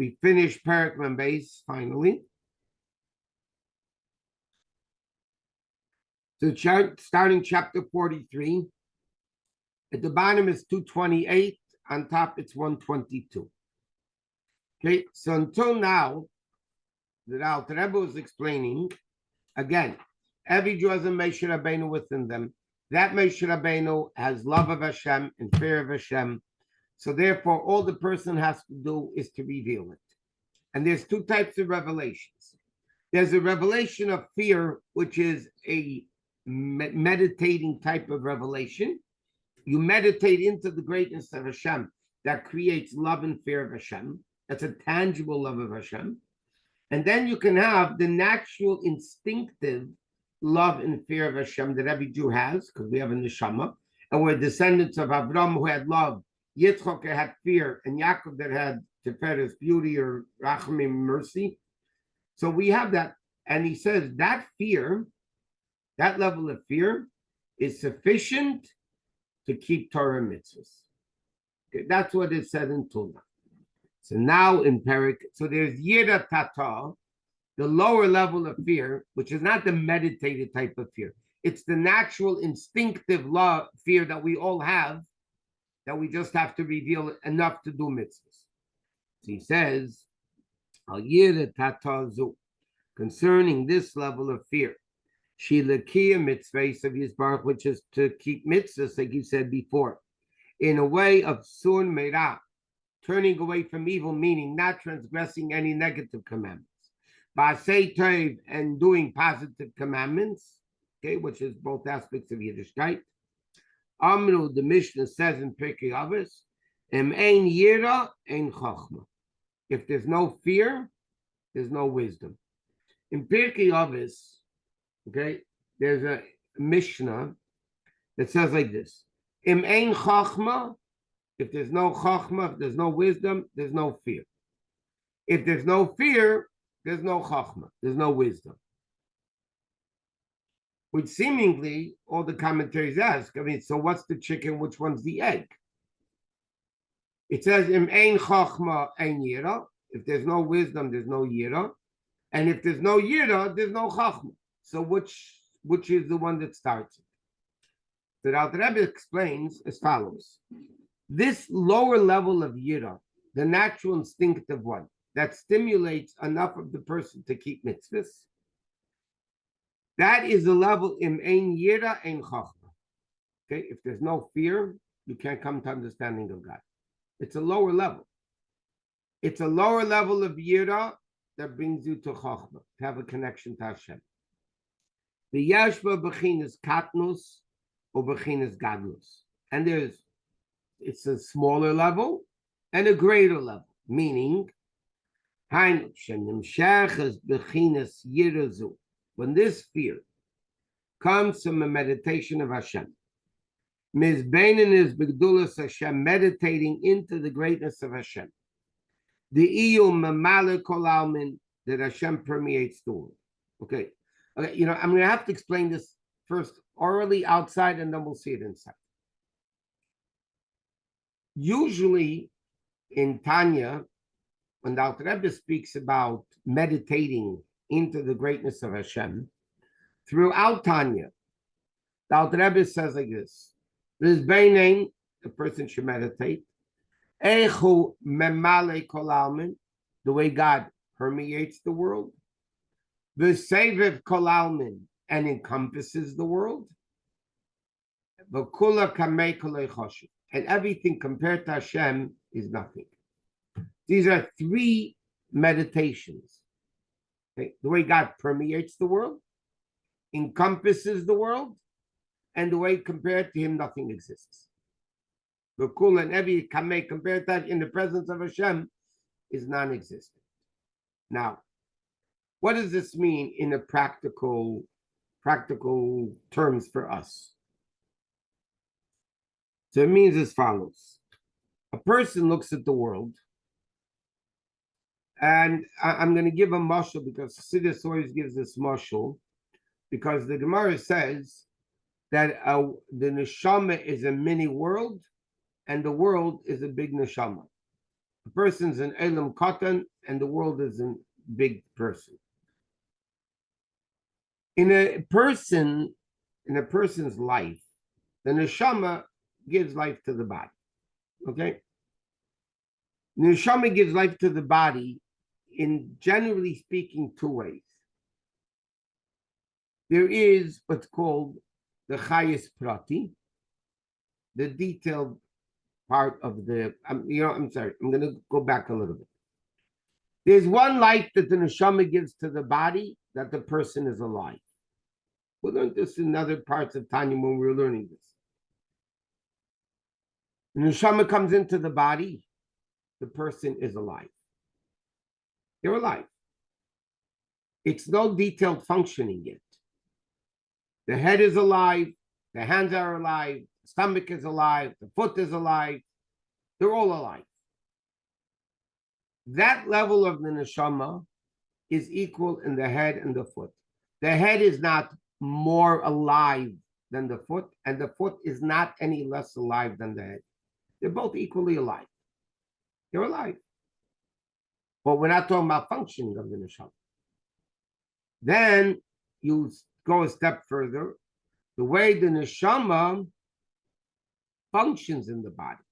We finished Parak Membeis finally. So starting chapter 43. At the bottom is 228. On top it's 122. Okay, so until now, the Alter Rebbe was explaining, again, every Jew has a Moshe Rabbeinu within them. That Moshe Rabbeinu has love of Hashem and fear of Hashem. So therefore, all the person has to do is to reveal it. And there's two types of revelations. There's a revelation of fear, which is a meditating type of revelation. You meditate into the greatness of Hashem that creates love and fear of Hashem. That's a tangible love of Hashem. And then you can have the natural, instinctive love and fear of Hashem that every Jew has, because we have a neshama, and we're descendants of Avraham who had love, Yitzchak had fear, and Yaakov that had Tiferes, beauty, or Rachamim, mercy. So we have that, and he says that fear, that level of fear, is sufficient to keep Torah mitzvahs. Okay, that's what it said in Tulna. So now in Perik, so there's Yira Tata, the lower level of fear, which is not the meditated type of fear. It's the natural, instinctive love, fear that we all have, that we just have to reveal enough to do mitzvahs. So he says, Al Yira Tata Zu, concerning this level of fear, Shilakia mitzvahs of Yisbarach, which is to keep mitzvahs, like you said before, in a way of sun meirah, turning away from evil, meaning not transgressing any negative commandments. Ba'asei tov, and doing positive commandments, okay, which is both aspects of Yiddishkeit. Amru, the Mishnah says in Pirkei Avos, Em ein yira, ein chachma. If there's no fear, there's no wisdom. In Pirkei Avos, okay, there's a Mishnah that says like this: Im ein chachma, if there's no chachma, if there's no wisdom, there's no fear. If there's no fear, there's no chachma, there's no wisdom. Which seemingly all the commentaries ask, I mean, so what's the chicken, which one's the egg? It says Im ein chachma ein yira. If there's no wisdom, there's no yira. And if there's no yira, there's no chachma. So which is the one that starts it? The Alter Rebbe explains as follows: this lower level of yira, the natural instinctive one, that stimulates enough of the person to keep mitzvahs, that is the level im ein yira ein chachma. Okay, if there's no fear, you can't come to understanding of God. It's a lower level. It's a lower level of yira that brings you to chachma, to have a connection to Hashem. The yashba bechinas katnus or bechinas gadlus, and it's a smaller level and a greater level, meaning when this fear comes from a meditation of Hashem, mizbeinin is b'gdulas Hashem, meditating into the greatness of Hashem, the iyum mamale kol almin, that Hashem permeates the world. Okay, you know, I'm going to have to explain this first orally outside, and then we'll see it inside. Usually in Tanya, when the Alter Rebbe speaks about meditating into the greatness of Hashem, throughout Tanya, the Alter Rebbe says like this: there's Beinain, the person should meditate, Echu memale kol almin, the way God permeates the world, v'sevev kol almin, and encompasses the world, v'kula kamei kolei choshev, and everything compared to Hashem is nothing. These are three meditations. Okay? The way God permeates the world, encompasses the world, and the way compared to Him nothing exists. The kul and every kamei compared to that in the presence of Hashem is non-existent. Now, what does this mean in a practical terms for us? So it means as follows: a person looks at the world, and I'm going to give a mashal because Chassidus always gives this mashal, because the Gemara says that the neshama is a mini world, and the world is a big neshama. A person's an Elam Katan, and the world is a big person. In a person's life, the neshama gives life to the body. Okay? The neshama gives life to the body in, generally speaking, two ways. There is what's called the chayis prati, the detailed part of the, I'm sorry, I'm going to go back a little bit. There's one life that the neshama gives to the body, that the person is alive. We learned this in other parts of Tanya when we were learning this. The neshama comes into the body, the person is alive. They're alive. It's no detailed functioning yet. The head is alive, the hands are alive, the stomach is alive, the foot is alive. They're all alive. That level of the neshama is equal in the head and the foot. The head is not more alive than the foot, and the foot is not any less alive than the head. They're both equally alive. They're alive. But we're not talking about functioning of the neshama. Then you go a step further. The way the neshama functions in the body.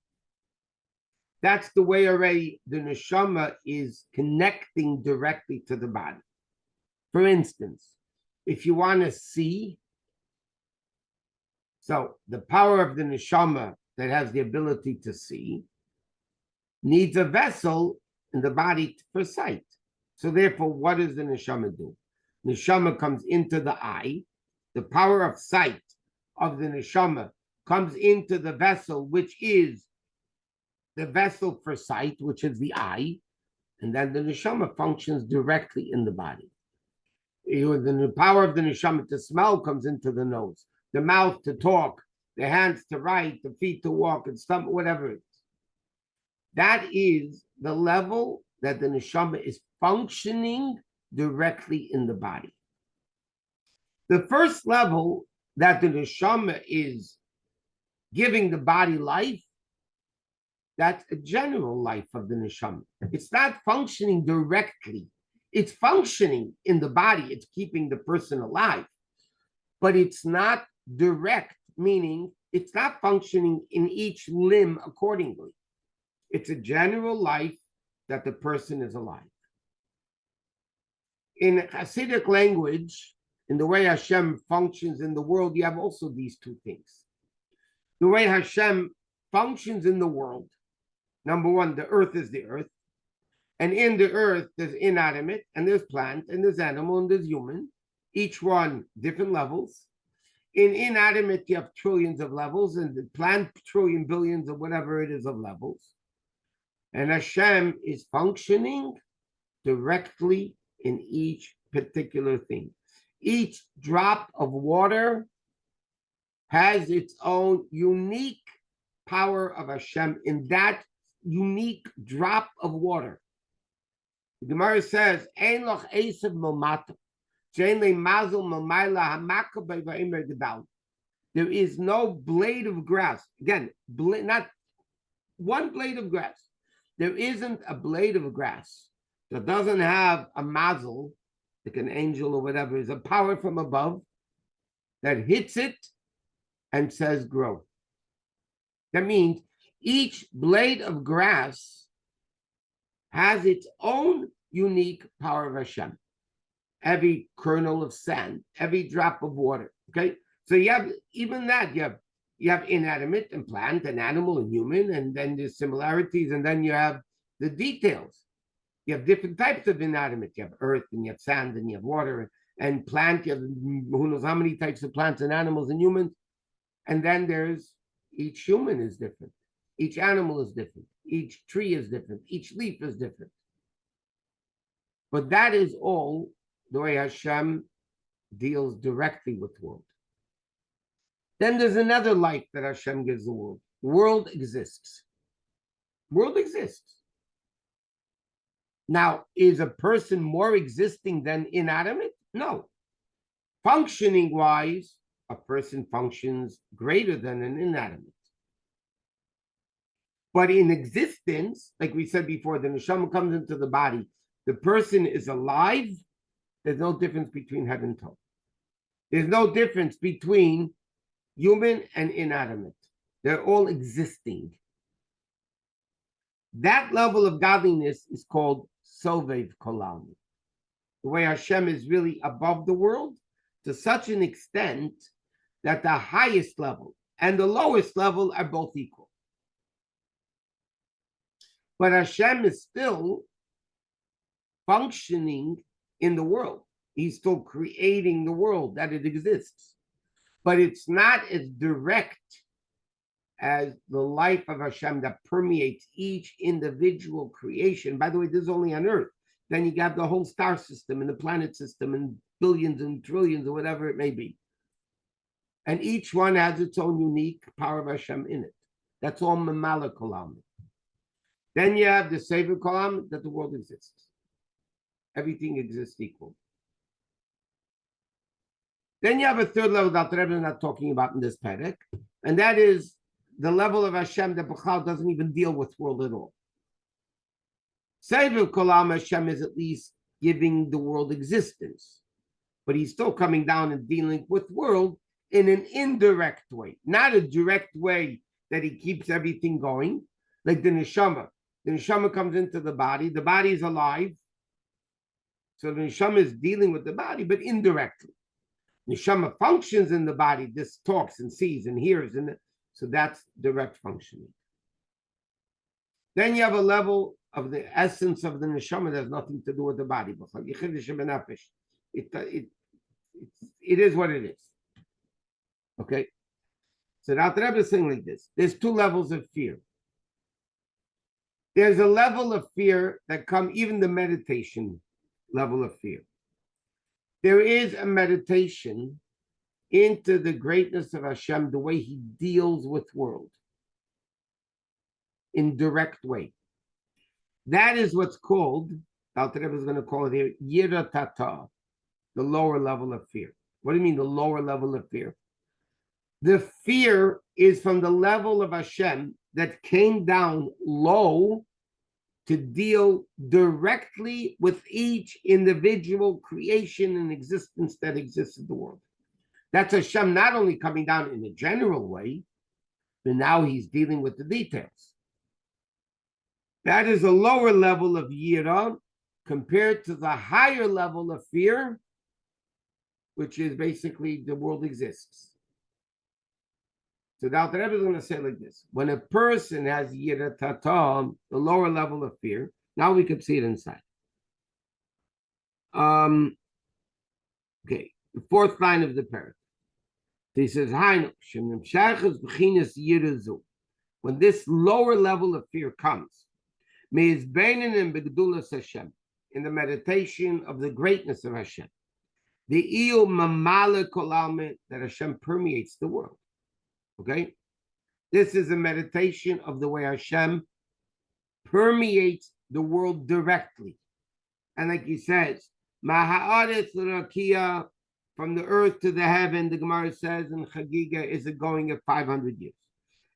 That's the way already the neshama is connecting directly to the body. For instance, if you want to see, so the power of the neshama that has the ability to see needs a vessel in the body for sight. So therefore, what does the neshama do? Neshama comes into the eye. The power of sight of the neshama comes into the vessel, which is the vessel for sight, which is the eye, and then the neshama functions directly in the body. The power of the neshama to smell comes into the nose, the mouth to talk, the hands to write, the feet to walk, and stomach, whatever it is. That is the level that the neshama is functioning directly in the body. The first level that the neshama is giving the body life, that's a general life of the neshama. It's not functioning directly. It's functioning in the body. It's keeping the person alive. But it's not direct, meaning it's not functioning in each limb accordingly. It's a general life that the person is alive. In Hasidic language, in the way Hashem functions in the world, you have also these two things. The way Hashem functions in the world, number one, the earth is the earth. And in the earth, there's inanimate, and there's plant, and there's animal, and there's human. Each one, different levels. In inanimate, you have trillions of levels, and the plant, trillion, billions, or whatever it is of levels. And Hashem is functioning directly in each particular thing. Each drop of water has its own unique power of Hashem in that unique drop of water. The Gemara says, "Ein loch esav momato, she'ein le'mazel momayla hamaka b'va'imer gedal." There is no blade of grass. Again, not one blade of grass. There isn't a blade of grass that doesn't have a mazel, like an angel or whatever, is a power from above that hits it and says grow. That means each blade of grass has its own unique power of Hashem. Every kernel of sand, every drop of water. Okay, so you have even that. You have inanimate and plant and animal and human, and then there's similarities, and then you have the details. You have different types of inanimate. You have earth, and you have sand, and you have water, and plant. You have who knows how many types of plants and animals and humans. And then there's each human is different. Each animal is different. Each tree is different. Each leaf is different. But that is all the way Hashem deals directly with the world. Then there's another life that Hashem gives the world. The world exists. World exists. Now, is a person more existing than inanimate? No. Functioning wise, a person functions greater than an inanimate. But in existence, like we said before, the neshama comes into the body. The person is alive. There's no difference between head and toe. There's no difference between human and inanimate. They're all existing. That level of godliness is called Sovev Kolam. The way Hashem is really above the world to such an extent that the highest level and the lowest level are both equal. But Hashem is still functioning in the world. He's still creating the world that it exists. But it's not as direct as the life of Hashem that permeates each individual creation. By the way, this is only on Earth. Then you got the whole star system and the planet system and billions and trillions or whatever it may be. And each one has its own unique power of Hashem in it. That's all Mamala Kolam. Then you have the Sefer Kolam, that the world exists. Everything exists equal. Then you have a third level that the Rebbe is not talking about in this Perek, and that is the level of Hashem that Bechal doesn't even deal with world at all. Sefer Kolam, Hashem is at least giving the world existence, but he's still coming down and dealing with world in an indirect way, not a direct way that he keeps everything going, like the neshama. The neshama comes into the body is alive, so the neshama is dealing with the body, but indirectly. Neshama functions in the body, this talks and sees and hears, and so that's direct functioning. Then you have a level of the essence of the neshama that has nothing to do with the body. It is what it is. Okay? So the Alter Rebbe is saying like this. There's two levels of fear. There's a level of fear that comes, even the meditation level of fear. There is a meditation into the greatness of Hashem, the way he deals with world in direct way. That is what's called, Alter Rebbe is going to call it here, Yirat Tata, the lower level of fear. What do you mean the lower level of fear? The fear is from the level of Hashem that came down low to deal directly with each individual creation and existence that exists in the world. That's Hashem not only coming down in a general way, but now he's dealing with the details. That is a lower level of yira compared to the higher level of fear, which is basically the world exists. So the Alter Rebbe is going to say like this. When a person has yirat tata, the lower level of fear, now we can see it inside. Okay, the fourth line of the parrot. He says, when this lower level of fear comes, in the meditation of the greatness of Hashem, the that Hashem permeates the world. Okay, this is a meditation of the way Hashem permeates the world directly. And like he says, from the earth to the heaven, the Gemara says in Chagiga, is it going at 500 years.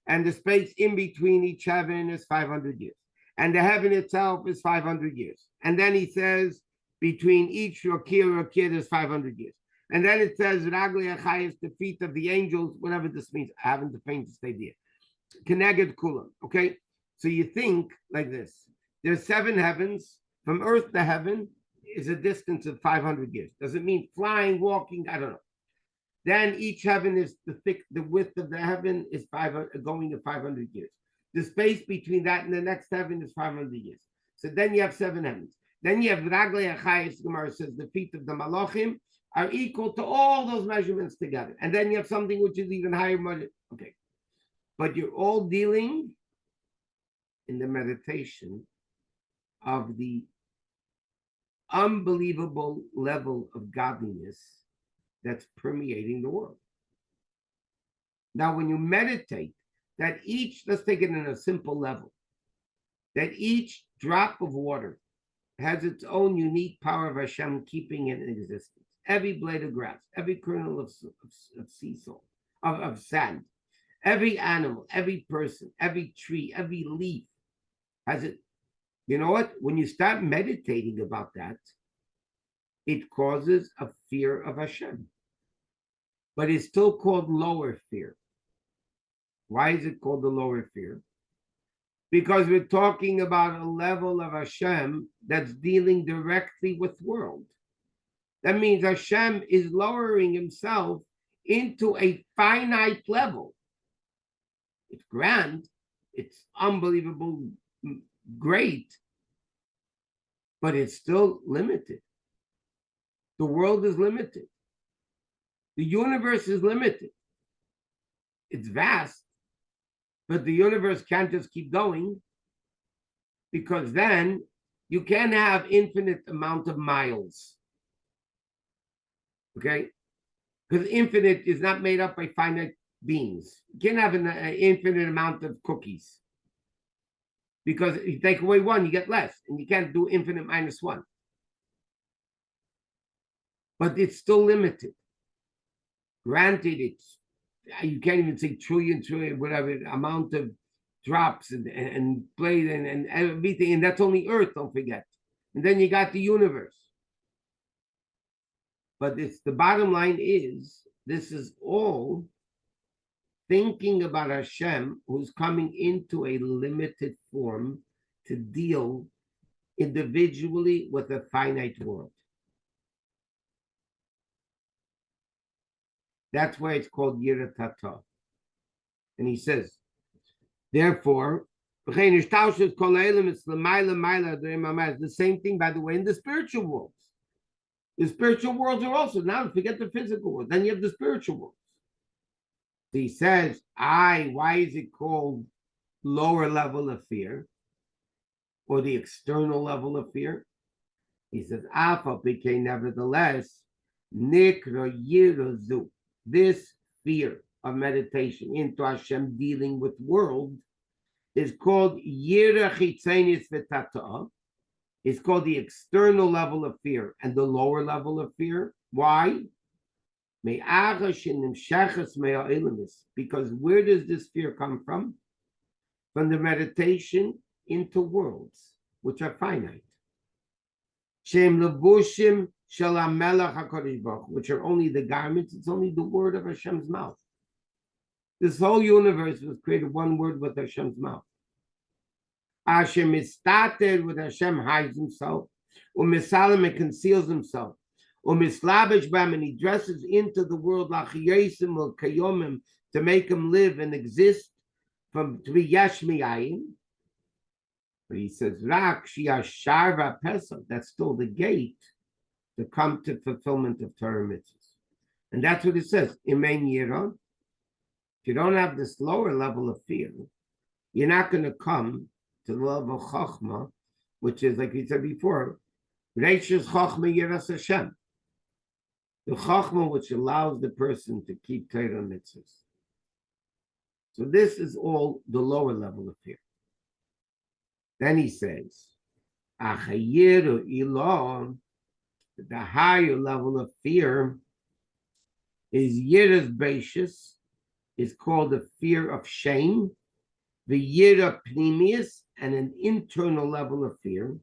And the space in between each heaven is 500 years. And the heaven itself is 500 years. And then he says, between each Rakia is 500 years. And then it says, Ragli Achai is the feet of the angels, whatever this means. I haven't the pain to stay there. Keneged Kulam. Okay? So you think like this. There's 7 heavens. From earth to heaven is a distance of 500 years. Does it mean flying, walking? I don't know. Then each heaven is the width of the heaven is going to 500 years. The space between that and the next heaven is 500 years. So then you have 7 heavens. Then you have Ragli Achai, Gemara says, the feet of the Malachim are equal to all those measurements together. And then you have something which is even higher. Okay. But you're all dealing in the meditation of the unbelievable level of godliness that's permeating the world. Now, when you meditate, that each, let's take it in a simple level, that each drop of water has its own unique power of Hashem keeping it in existence. Every blade of grass, every kernel of sea salt, of sand, Every animal, every person, every tree, every leaf has it. You know what? When you start meditating about that, it causes a fear of Hashem. But it's still called lower fear. Why is it called the lower fear? Because we're talking about a level of Hashem that's dealing directly with world. That means Hashem is lowering himself into a finite level. It's grand, it's unbelievable, great, but it's still limited. The world is limited. The universe is limited. It's vast, but the universe can't just keep going, because then you can't have infinite amount of miles. Okay? Because infinite is not made up by finite beings. You can't have an infinite amount of cookies. Because if you take away one, you get less. And you can't do infinite minus one. But it's still limited. Granted, you can't even say trillion, whatever amount of drops and blade and everything. And that's only Earth, don't forget. And then you got the universe. But the bottom line is, this is all thinking about Hashem, who's coming into a limited form to deal individually with a finite world. That's why it's called Yirat Tata. And he says, therefore, it's the same thing, by the way, in the spiritual worlds. The spiritual worlds are also, now forget the physical world, then you have the spiritual worlds. So he says, why is it called lower level of fear, or the external level of fear? He says, nevertheless, nikra yirazu, this fear of meditation into Hashem dealing with world is called yira chitzenis v'tata'ah. It's called the external level of fear and the lower level of fear. Why? Because where does this fear come from? From the meditation into worlds, which are finite. Which are only the garments, it's only the word of Hashem's mouth. This whole universe was created one word with Hashem's mouth. Hashem is started with Hashem hides himself, Misalim and conceals himself, Mislabish Bam, and he dresses into the world Lachiyasim or Kayomim to make him live and exist to be Yashmiyayin. But he says, Rak Shiasharva Pesach, that's still the gate to come to fulfillment of Torah mitzvahs. And that's what it says. Imein Yira. If you don't have this lower level of fear, you're not going to come to the level of Chachma, which is, like we said before, Reishis Chachma Yiras Hashem. The Chachma which allows the person to keep Torah mitzvahs. So this is all the lower level of fear. Then he says, Achayiru Ilon, the higher level of fear is Yiras Beishis, is called the fear of shame, the Yira Pnimius, and an internal level of fear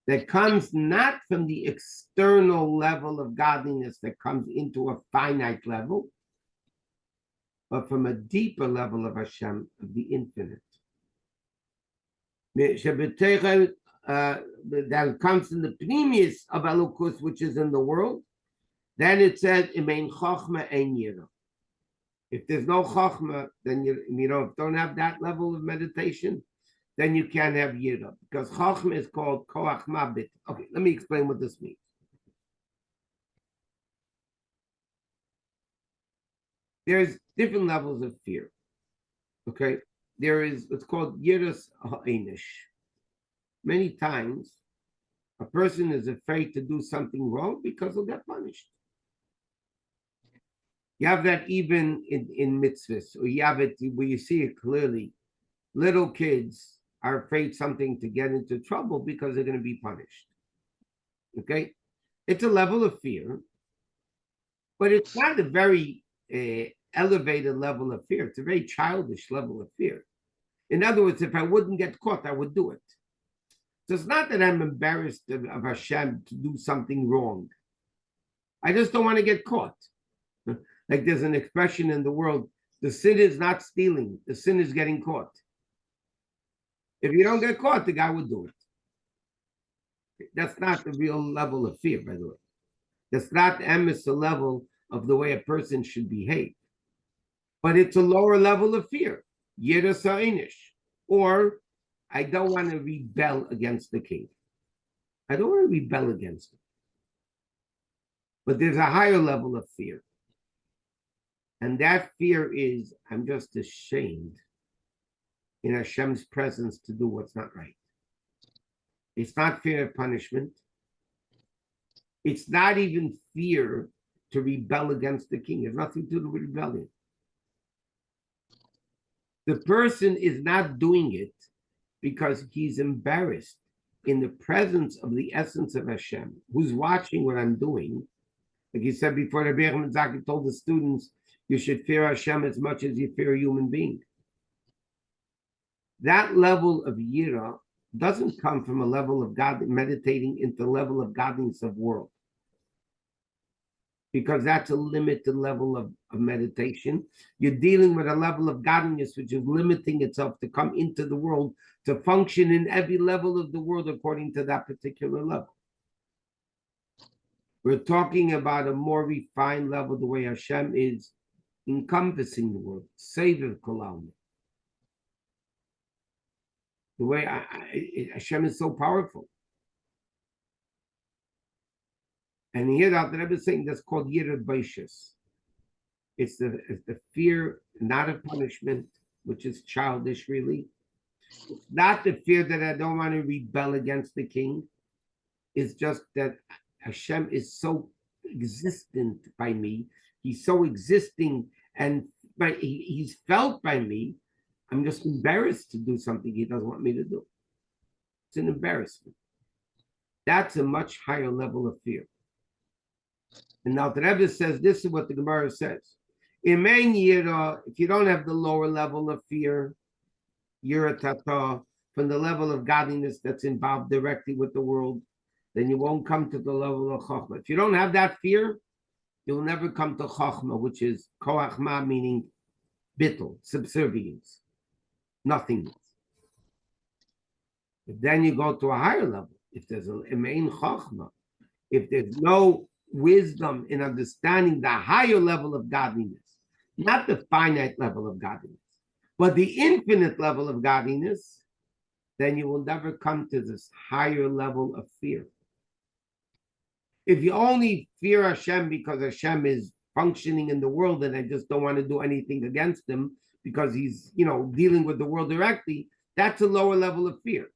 that comes not from the external level of godliness that comes into a finite level, but from a deeper level of Hashem, of the infinite. That comes in the Pnimius of Elokus, which is in the world. Then it says, Imein Chochma Ein Yira. If there's no Chochma, then you don't have that level of meditation, then you can't have Yira. Because Chochma is called Koach Mabit. Okay, let me explain what this means. There's different levels of fear. Okay? There is, it's called Yiras Ha'inish. Many times, a person is afraid to do something wrong because he'll get punished. You have that even in mitzvahs, or you have it where you see it clearly. Little kids are afraid something to get into trouble because they're going to be punished. Okay? It's a level of fear, but it's not a very elevated level of fear. It's a very childish level of fear. In other words, if I wouldn't get caught, I would do it. So it's not that I'm embarrassed of Hashem to do something wrong. I just don't want to get caught. Like there's an expression in the world, the sin is not stealing, the sin is getting caught. If you don't get caught, the guy would do it. That's not the real level of fear, by the way. That's not the level of the way a person should behave. But it's a lower level of fear. Yira sa'inish. Or I don't want to rebel against the king. I don't want to rebel against him. But there's a higher level of fear. And that fear is, I'm just ashamed in Hashem's presence to do what's not right. It's not fear of punishment. It's not even fear to rebel against the king. It has nothing to do with rebellion. The person is not doing it because he's embarrassed in the presence of the essence of Hashem, who's watching what I'm doing. Like he said before, Rabbi Zaki told the students, you should fear Hashem as much as you fear a human being. That level of yira doesn't come from a level of God meditating into the level of godliness of world. Because that's a limited level of meditation. You're dealing with a level of godliness which is limiting itself to come into the world, to function in every level of the world according to that particular level. We're talking about a more refined level, the way Hashem is encompassing the world, Seviv Kolam. The way Hashem is so powerful. And here the Rebbe is saying that's called Yirat Baishas. It's the fear, not of punishment, which is childish, really. It's not the fear that I don't want to rebel against the king. It's just that Hashem is so existent by me. He's so existing and he's felt by me. I'm just embarrassed to do something he doesn't want me to do. It's an embarrassment. That's a much higher level of fear. And now the Rebbe says, this is what the Gemara says. In main yira, if you don't have the lower level of fear, yira tata, from the level of godliness that's involved directly with the world, then you won't come to the level of chokhmah. If you don't have that fear, you'll never come to chokhmah, which is koachma, meaning bittul, subservience, nothingness. But then you go to a higher level. If there's a main chokhmah, if there's no wisdom in understanding the higher level of godliness, not the finite level of godliness, but the infinite level of godliness, then you will never come to this higher level of fear. If you only fear Hashem because Hashem is functioning in the world and I just don't want to do anything against him because he's, dealing with the world directly, that's a lower level of fear.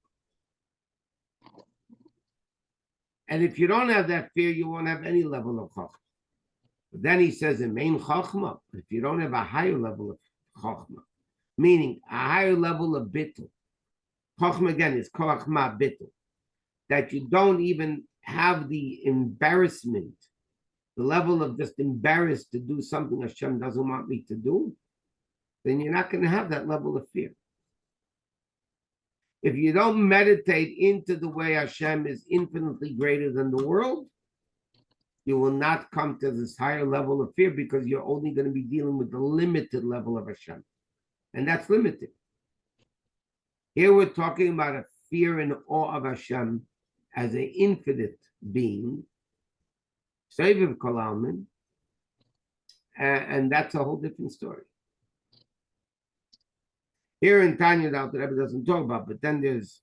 And if you don't have that fear, you won't have any level of chachma. But then he says in main chachma, if you don't have a higher level of chachma, meaning a higher level of bittul, chachma again is koachma bittul, that you don't even have the embarrassment, the level of just embarrassed to do something Hashem doesn't want me to do, then you're not going to have that level of fear. If you don't meditate into the way Hashem is infinitely greater than the world, you will not come to this higher level of fear because you're only going to be dealing with the limited level of Hashem. And that's limited. Here we're talking about a fear and awe of Hashem as an infinite being, Seviv Kolalmin, and that's a whole different story. Here in Tanya, the Rebbe doesn't talk about, but then there's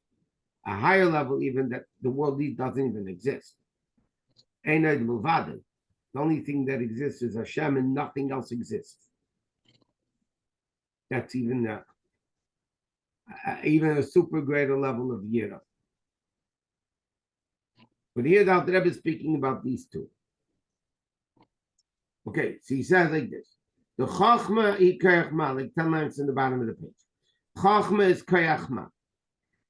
a higher level even that the world doesn't even exist. The only thing that exists is Hashem and nothing else exists. That's even a super greater level of Yira. But here the Rebbe is speaking about these two. Okay, so he says like this. The Chachma, like 10 lines in the bottom of the page. Chachma is Kayachma.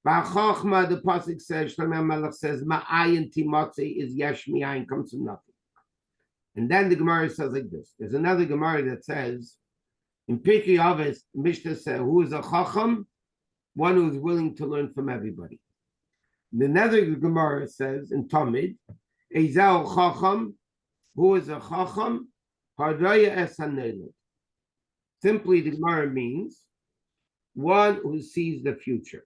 By Chachma, the Pasuk says, Shlomo Melech says, Ma'ayin Timotzi is Yesh Mi'ayin, comes from nothing. And then the Gemara says like this. There's another Gemara that says, In Pirkei Avos, Mishnah says, who is a chacham? One who is willing to learn from everybody. The nether Gemara says in Talmud, Ezel chacham, who is a chacham? Hardaya es hanelad. Simply, the Gemara means one who sees the future.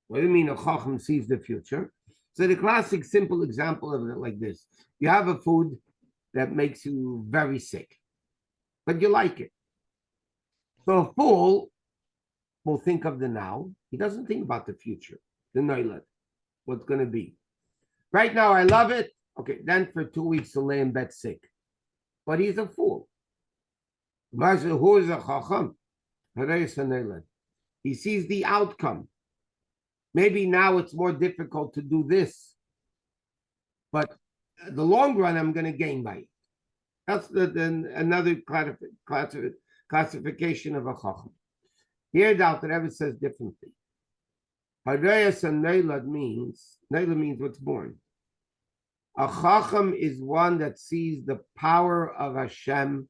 What do you mean a chacham sees the future? So the classic simple example of it like this. You have a food that makes you very sick, but you like it. So a fool will think of the now. He doesn't think about the future, the noilad, what's going to be. Right now, I love it. Okay, then for 2 weeks he'll lay in bed sick. But he's a fool. Who is a chacham? He sees the outcome. Maybe now it's more difficult to do this, but the long run I'm going to gain by it. That's another classification of a chacham. Here, the Alter Rebbe says differently. Harayas and Neilad means what's born. A chacham is one that sees the power of Hashem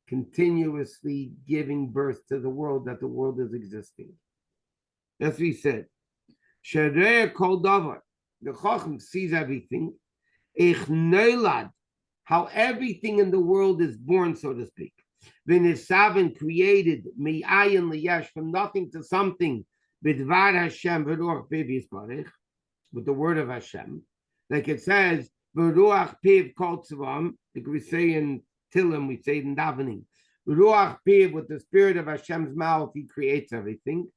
continuously giving birth to the world, that the world is existing. That's what he said. Sharei kol davar. The chacham sees everything. Ich neilad, how everything in the world is born, so to speak. V'nisaven created mi'ayin liyesh, from nothing to something. B'dvar Hashem v'ruach piv yisbarich, with the word of Hashem, like it says v'ruach piv kol tzvam. Like we say in Tillim, we say in davening, v'ruach piv, with the spirit of Hashem's mouth, He creates everything.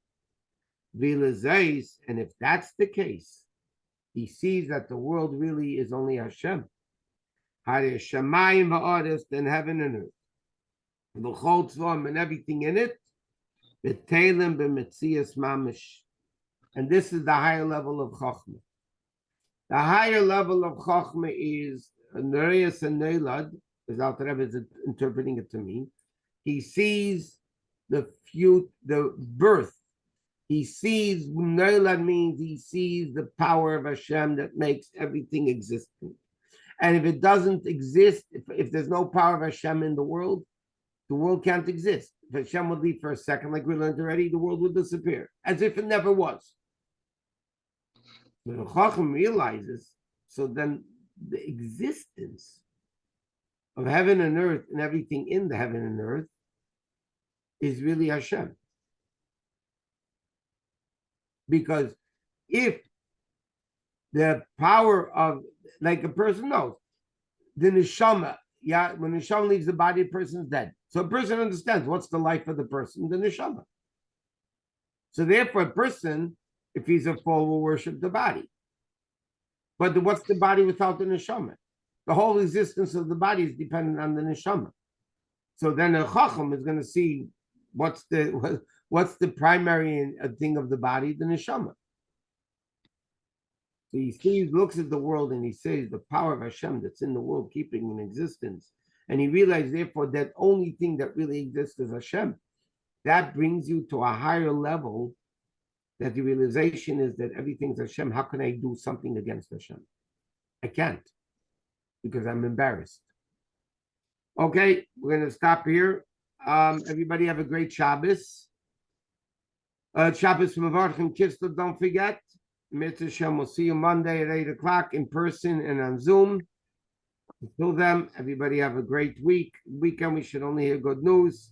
V'lezeis, and if that's the case, he sees that the world really is only Hashem. Hare shamayim va'aretz, then heaven and earth. The chol tzvam and everything in it, b'telim b'metzias mamish. And this is the higher level of Chachma. The higher level of Chachma is Nereus and Neilad, as Alter Rebbe is interpreting it to me. He sees the birth. He sees, Neilad means he sees the power of Hashem that makes everything existent. And if it doesn't exist, if there's no power of Hashem in the world can't exist. If Hashem would leave for a second, like we learned already, the world would disappear, as if it never was. When the Chacham realizes, so then the existence of heaven and earth and everything in the heaven and earth is really Hashem. Because if the power of, like a person knows, the neshama, when the neshama leaves the body, the person's dead. So a person understands what's the life of the person, the neshama. So therefore, a person, if he's a fool, will worship the body. But what's the body without the neshama? The whole existence of the body is dependent on the neshama. So then a chacham is going to see what's the primary thing of the body, the neshama. So he sees, looks at the world, and he says the power of Hashem that's in the world keeping in existence. And he realizes, therefore, that only thing that really exists is Hashem. That brings you to a higher level, that the realization is that everything's Hashem. How can I do something against Hashem? I can't, because I'm embarrassed. Okay, we're going to stop here. Everybody have a great Shabbos. Shabbos Mevarchim Kislev, don't forget. Mitzvah Hashem, we'll see you Monday at 8 o'clock in person and on Zoom. Until then, everybody have a great weekend. We should only hear good news.